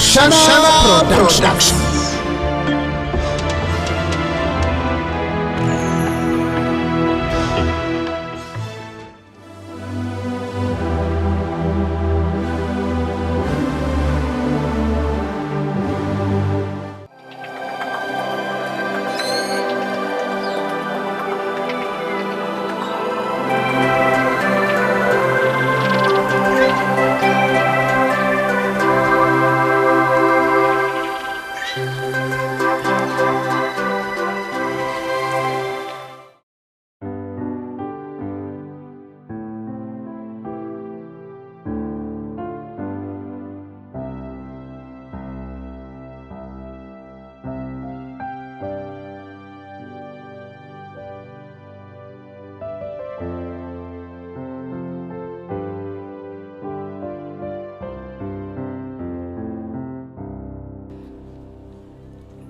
Mushana Production.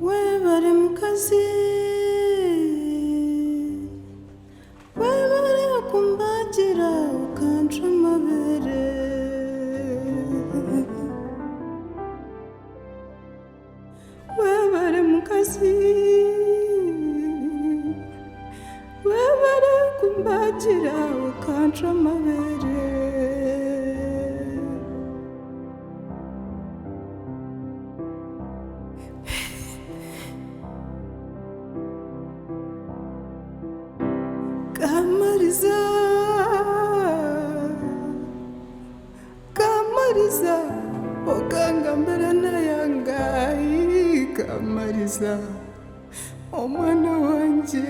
Webare mukazi webare kumbagira ukanca amabere webare mukazi webare kumbagira ukanca amabere Kamariza, Kamariza, oganga mbere na yangai Kamariza, omwana wanje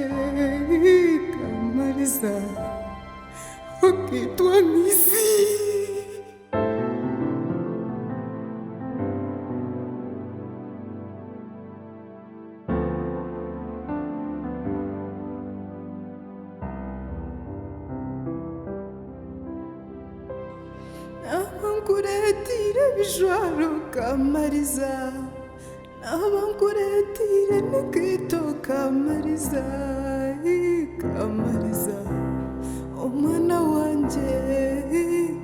Kamariza, okitwa mizi. Abankuretire bijwaro Kamariza, abankuretire nikito Kamariza, Kamariza, omwana wanje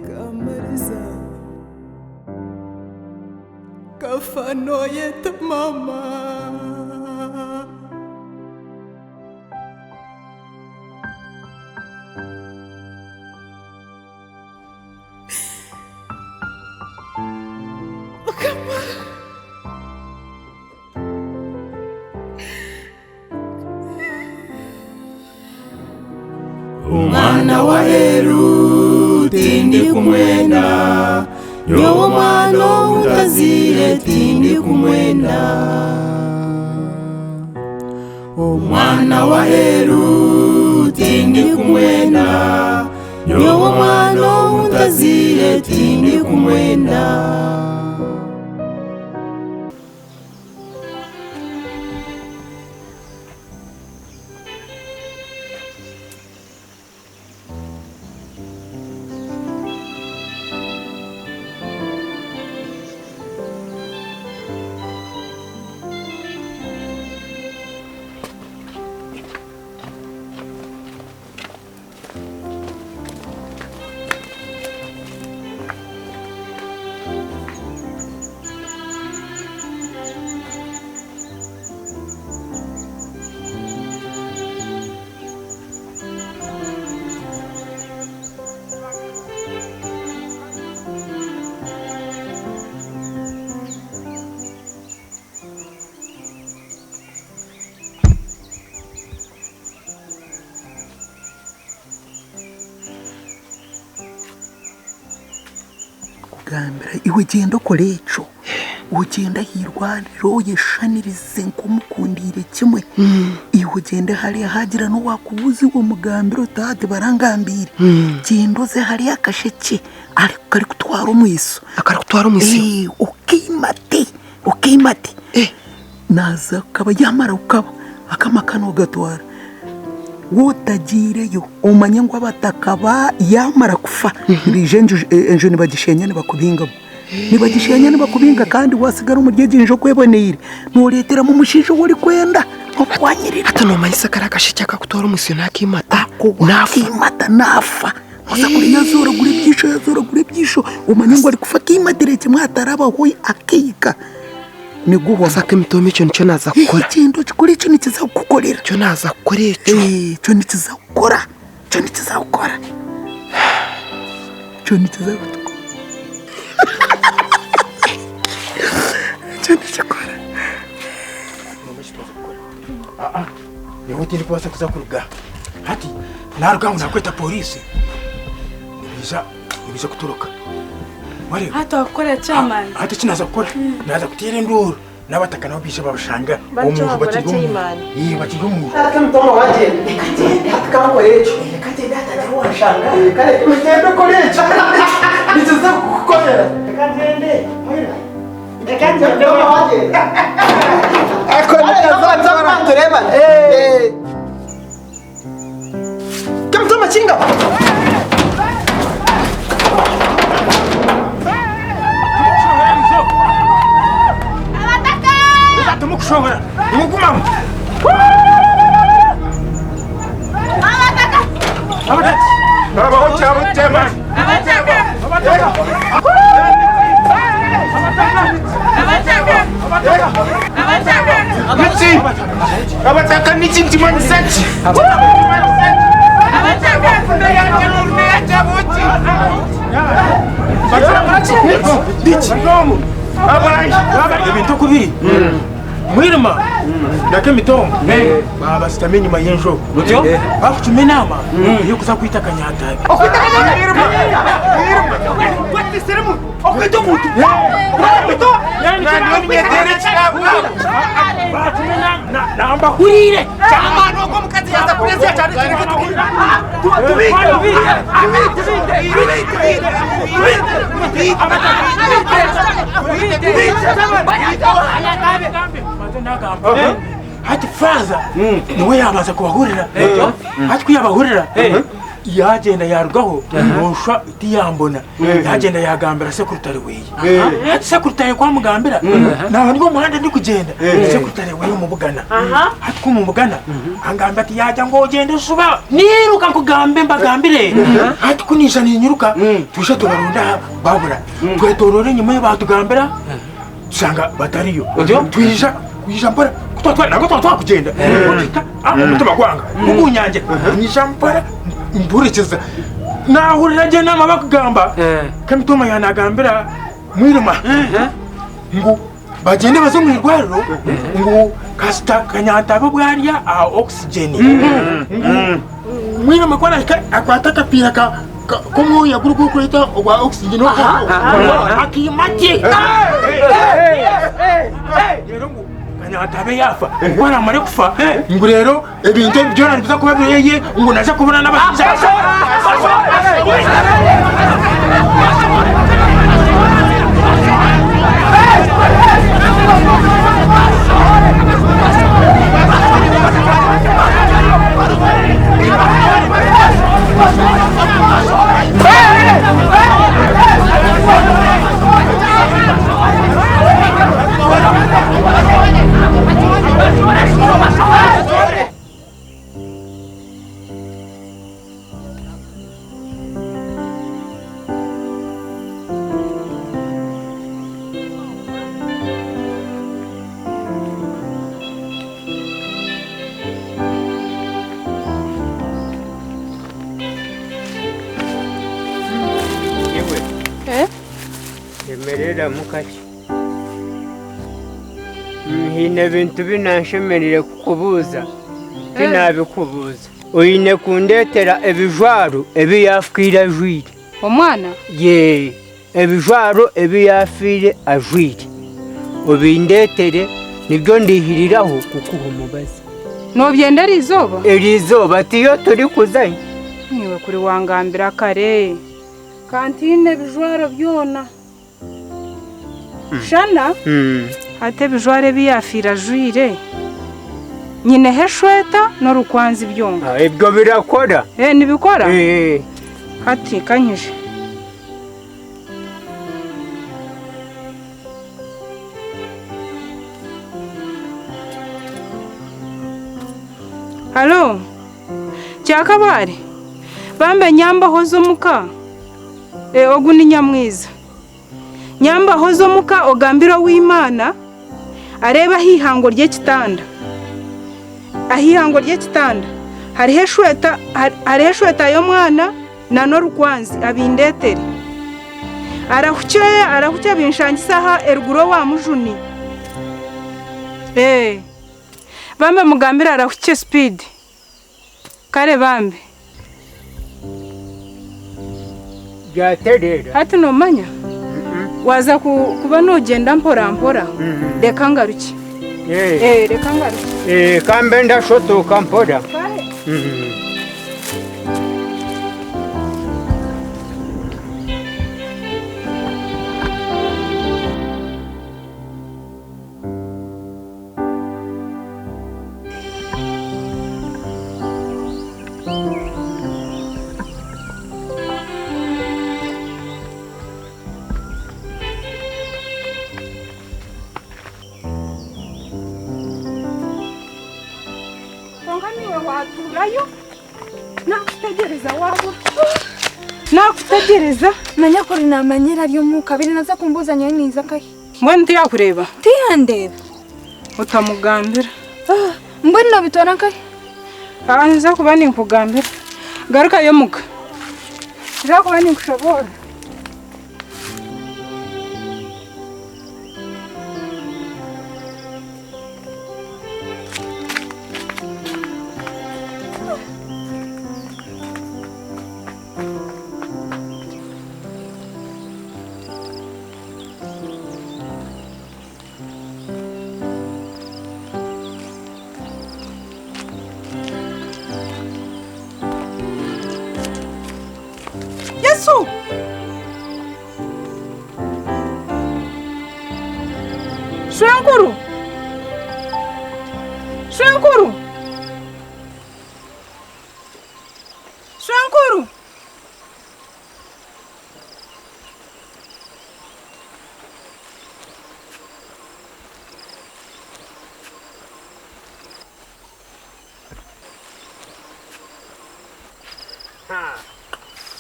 Kamariza, kafano yeta mama. Omwana wa Heru tindi kumwenda, yowo mwana utazire tindi kumwenda. Omwana wa Heru tindi kumwenda, yowo mwana utazire tindi kumwenda. Gambira iwe genda ukore ico ugenda hirwaniro yeshanirize nkumukundire kimwe iwe genda hariya hagira no wakubuzi wo mugambiro tate barangambire gendo ze hariya kasheke ariko kari kutwara umwiso ukimate naza kaba yamara ukaba akamakano gatwara wotagireyo umanye ngo abatakaba yamara kufa rijenje enjo nibagishenye bakubinga nibagishenya nibakubinga kandi wasigara umuryeginjo kweboneye nuretera mu mushijo wori kwenda okwanyirira hata no mayisa karakashike akakutora umusyo nakimata nafa gusa kuri yazoragura ibyisho umanye ngo ari gufata imadereke mwatarabahoye akika niguho saka mitome cyo nicyo naza gukora ikintu kikuri cyo nikiza gukorera cyo naza gukora cyo nikiza gukora cyo nikiza gukora cyo nikiza gukora cyo nikiza gukora niho tindi kubasa kuza kuruga hati naruga unakweta polisi ibiza kutoroka wale hata wakora chairman hata kinaza gukora naza kutira induru n'abataka nabo bishe babashanga umuntu bakiri bakiri mu hata mtomo waje hata kama kwa yecho kati data ndio washanga kale mtendo kolecho nizoza kukorera kagende kagende waje akora zaza tureba kamtoma chinga mukushobora nimugumamo abatati abaho cyabo tema abataka n'ikindi manisati ibintu kubiri mwirima ndake mitomo baba sitamenye mayenjo mutyo bakutume nama yo kuza kwita kanyatabi okwita kanyatabi kwatisiremu okwita mutu mito nani nyetere chakwa batume namba kurire cyangwa no ko mukazi yaza kureza cyane hati faza niwe yabaza kubahurira hati kuyabahurira yagenda yarugaho musha itiyambona yagenda yagambira sekretari weye hati sekretari kwa mugambira naho ngo muhanda ndi kugenda sekretari weye mu bugana hati ko mu bugana angamba ati yajya ngo ugende suba niruka kugambe mbagambire hati kunisha ninyuruka tusha tubarunda babura twetorore nyuma y'abatugambira sanga batariyo twisha mpara kutwa kugenda umutima gwanga ugunyanje nisha mpara mburikiza nahurira je nama bakugamba kamitoma yanagambira mwirima ngo bagende bazo mu irwariro ngo kasita kanyataba bwariya oxygen mwirima kwana akwata kapira como ya grupo kureta wa oxygen akimati kanyatabe yafa kwana mare kufa ngo rero ibintu byona biza kuba bireye ngo naje kubona n'abasije Emerera mukaki hine bintu binanshemerere kukubuza tinabikubuza uyine kundetera ebijwaro ebiyafwire ajwire omwana ye ebijwaro ebiyafire ajwire ubindetere nibyo ndihiriraho kukuha umubazi nobyendera izoba erizoba tiyo turi kuzayo niwe kuri wangambira kare kantine bijwaro byona shana ate bijware biyafira jwire nyine heshweta no rukwanzi byonga ibyo birakora nibikora hati kanyije Halo Cyakabare bambe nyambaho zo muka ogu ni nyamwiza nyambaho zo muka ogambira w'Imana areba hihango ry'ekitanda ahihango ry'ekitanda hariho eshweta y'omwana na n'orukwanzi abindetere arahuke binshangisaha eruguro wa mujuni bambe mugambira arahuke speed kare bambe byaterera hati nomanya waza kuba nogenda mpora mpora reka ngaruke reka ngaruke kambe ndashotoka mpora waturayo nakutegereza wabo nakutegereza manya kuri namanyira ry'umwuka biri naza kumbuzanya niza kahi mbona ntiyakureba tiyandeba utamugambira mbona bitora kahi nza kuba ninkugambira garuka yo muka nza kuba ninkushobora Yesu! Shwankuru! Shwankuru! Shwankuru!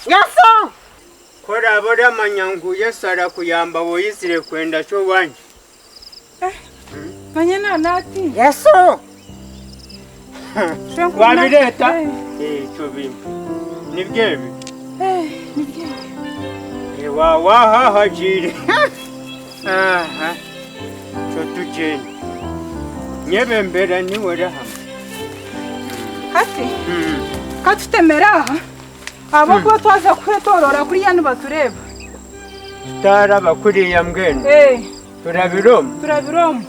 Yesu! Kora bora manyangu Yesu arakuyamba woyizire kwenda cyo wanje. Banyana nati. Yesu! Wabireta? Cyo bimwe. Nibyebi. Nibyebi. Wahahajire. Aha. Cyo tugenda. Nyebe mbere ni wera hamwe. Hati? Katutemera aha. Abo kwa twaza kwetorora kuri yanu batureba. Tara bakuriya mbwene. Turabiroma. Turabiroma.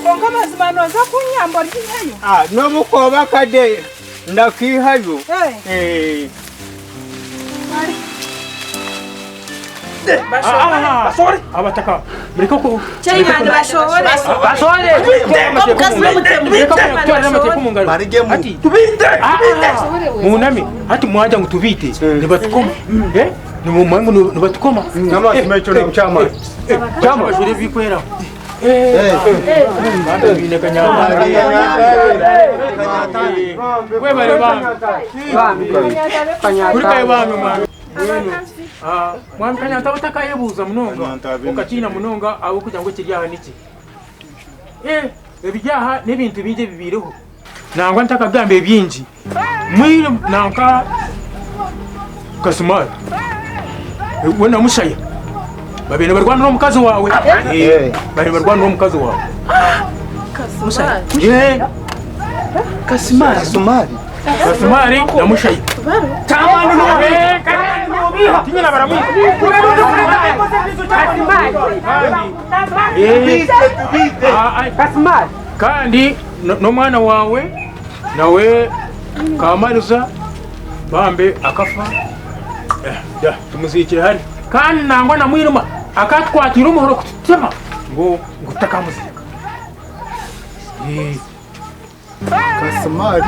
Konga mazima noza kunyamba ry'inyayo. No bukoba kade ndakihayo. Basore abataka muriko ko cyangwa bashobore basore ati tubite munami ati mwaje ngo tubite nibatukoma ni mu mwangu nibatukoma n'amazi mecho no cyama cyama bashore bikwera bine webale bami mwana kanyata utakayebuza munonga ukakina munonga abo kugira ngo kiryaha niki ebijyaha n'ibintu bije bibireho nangwa ntakagambe byinji mwire nanka kasumari wena mushaya babene barwana no mukazi wawe bari barwana no mukazi wawe kasumari Kasumari na mushaya tamani no tinyana baramuha Kasumari kandi no mwana wawe nawe Kamariza bambe akafa tumuzikira hari kandi nangwa na mwiruma akatwatira umuhoro kutema ngo gutakamuzika Kasumari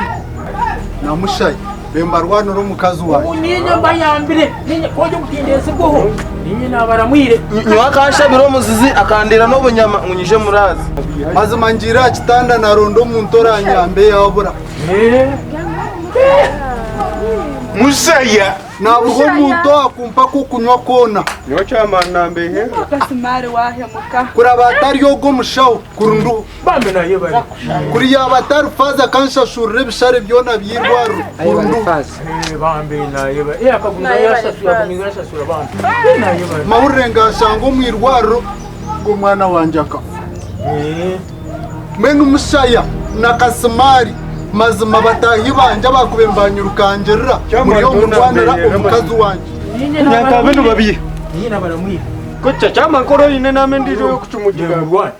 na mushayi bembarwana no mukazi wawe ninye mbayambire ninye koje gutindese bwoho ninye nabaramwire nyakasha biro muzizi akandira no bunyama ngunyije murazi mazima ngira kitanda narondo mu ntoranya mbe yabura Musaya. Nabuho muntu akumpa kukunywa kona. Niyo cyama nambehe. Gasimari wahemuka. Kura batari yogo mushawo kurundu. Bambe nayo bari. Kuri ya batari faza kanshashurire bishare byona byirwaro. Kurundu. Bambe nayo bari. Akagunga yashasura kuminga yashasura bambe. Nayo bari. Mawurenga shango mwirwaro ngo mwana wanje aka. Menu musaya na kasimari mazima batahi banje bakubembanyurukangerera muri yo murwanira umukazi wanje. Nyaka bino babiye. Nyina baramwiye. Kocha cyama nkoro ine name ndije yo kucumugira Rwanda.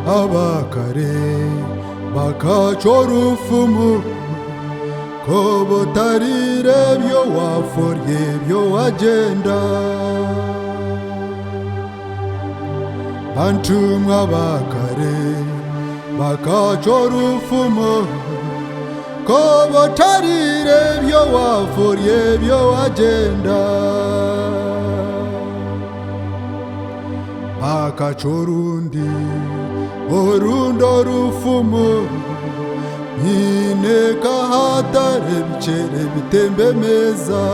Abakare bakacora ufumu ko butarire byo waforye byo wagenda bantumwa bakare bakacora ufumu ko butarire byo waforye byo wagenda bakacorundi orundo rufumo nyine kahatare bicere bitembe meza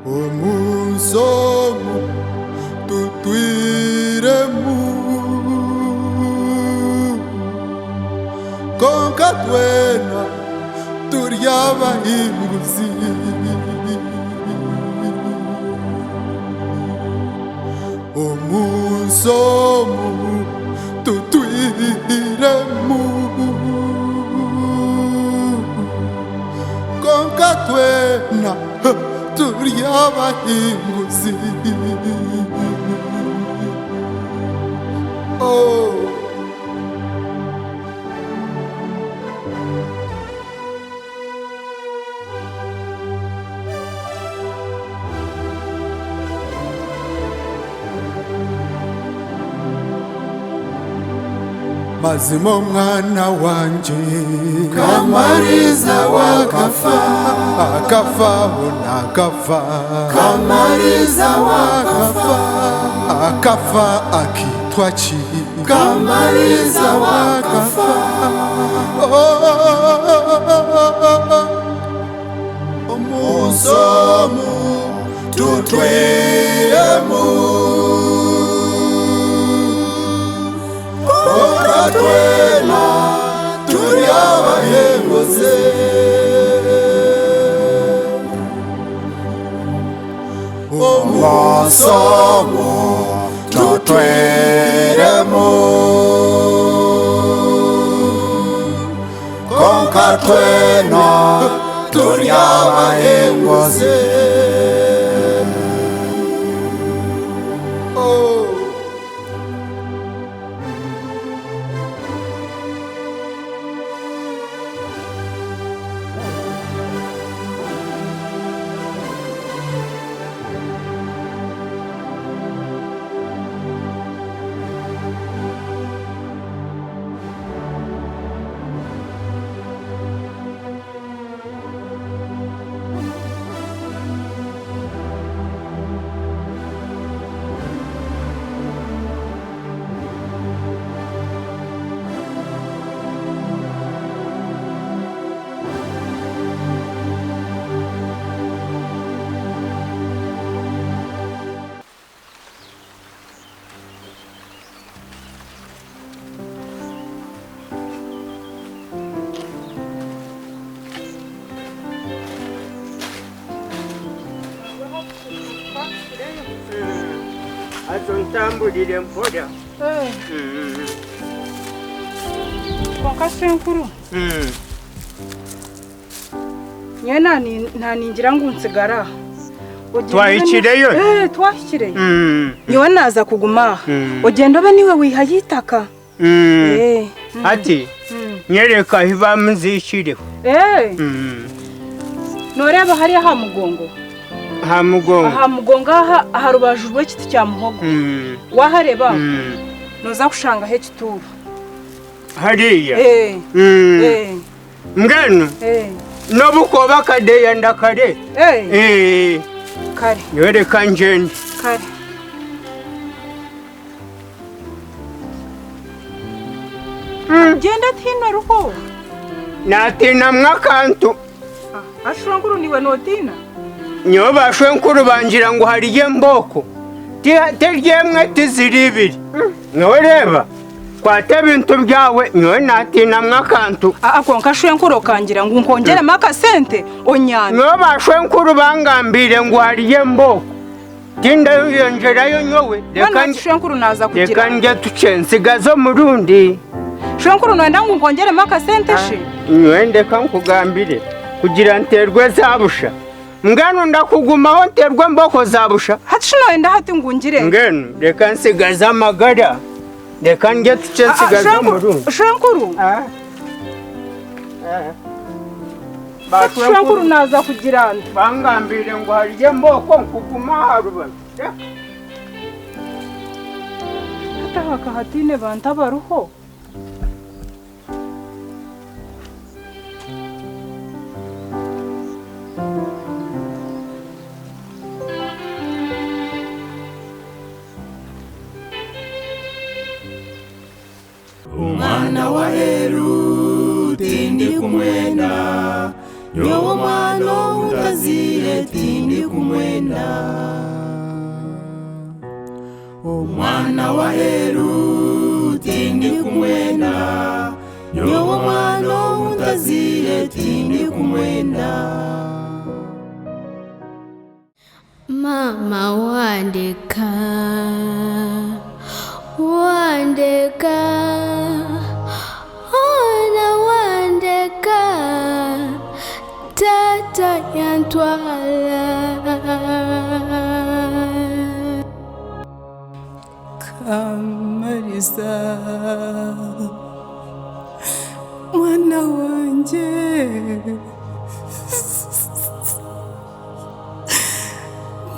omunsomu tutwiremu konka twena turyabahinguzi omunsomu tutwiremu konka twena turyabahinguzi oh. Mazimo mwana wanje Kamariza wakafa akafa unakafa Kamariza wakafa akafa akitwa chi Kamariza wakafa omusomu tutwiremu twena turyabahenguze omusomu tutwiremu konka twena turyabahenguze Ntambulire mpoda. Konka senkuru. Nyena nta ningira ngo nsigara. Twahikireyo? Twahikireyo. Niwe naza kuguma. Ugenda be niwe wihayitaka. Ati nyereka hiba muzishireho. Noreba hariya ha mugongo. Ha mugongo. Aha mugongo aha rubajurwe kiti cya muhogo. Wahareba noza kushanga he kituru. hariya mbwenu n'obukoba kadeya ndakare kare yoreka ngende kare genda tina ruho natina mwakantu ashurankuru niwe notina nyo bashwenkuru bangira ngo hariye mboko teryemwe tiziri ibiri nyo reba kwata bintu byawe nyo natina mwakantu ako nkashwenkuru kangira ngo nkongeremo akasente onyana nyo bashwenkuru bangambire ngo hariye mboko tinda yongerayo nyowe reka shwenkuru naza kugira reka njye tucensigazo murundi shwenkuru noenda ngo nkongeremo akasente she nyo ndeka nkugambire kugira nterwe zabusha ngano ndakugumaho nterwe mboko zabusha hati shinoenda hati ngungire ngeno reka nsigaza amagara reka njye tucensigazo murundi shwenkuru shwenkuru naza kugira bangambire ngo hariye mboko nkuguma haruba hatahaka hatine bantabaruho Omwana wa Heru tindi kumwenda nyowo mwana utazire tindi kumwenda Omwana wa Heru tindi kumwenda nyowo mwana utazire tindi kumwenda Mama wandeka ona wandeka tata yantwala Kamariza mwana wanje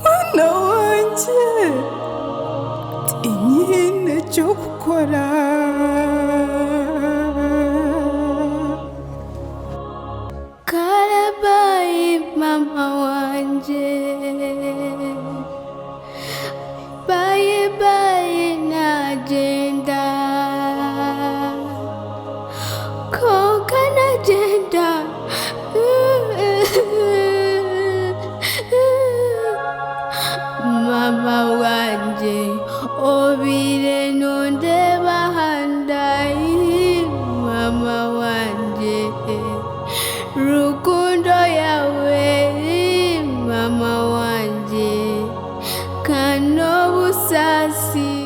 mwana wanje tinyine cyo gukora karabayi mama wanje bye bye najenda koka najenda mama wanje obire nonde bahandai mama wanje rukundo yawe mama wanje kano busasi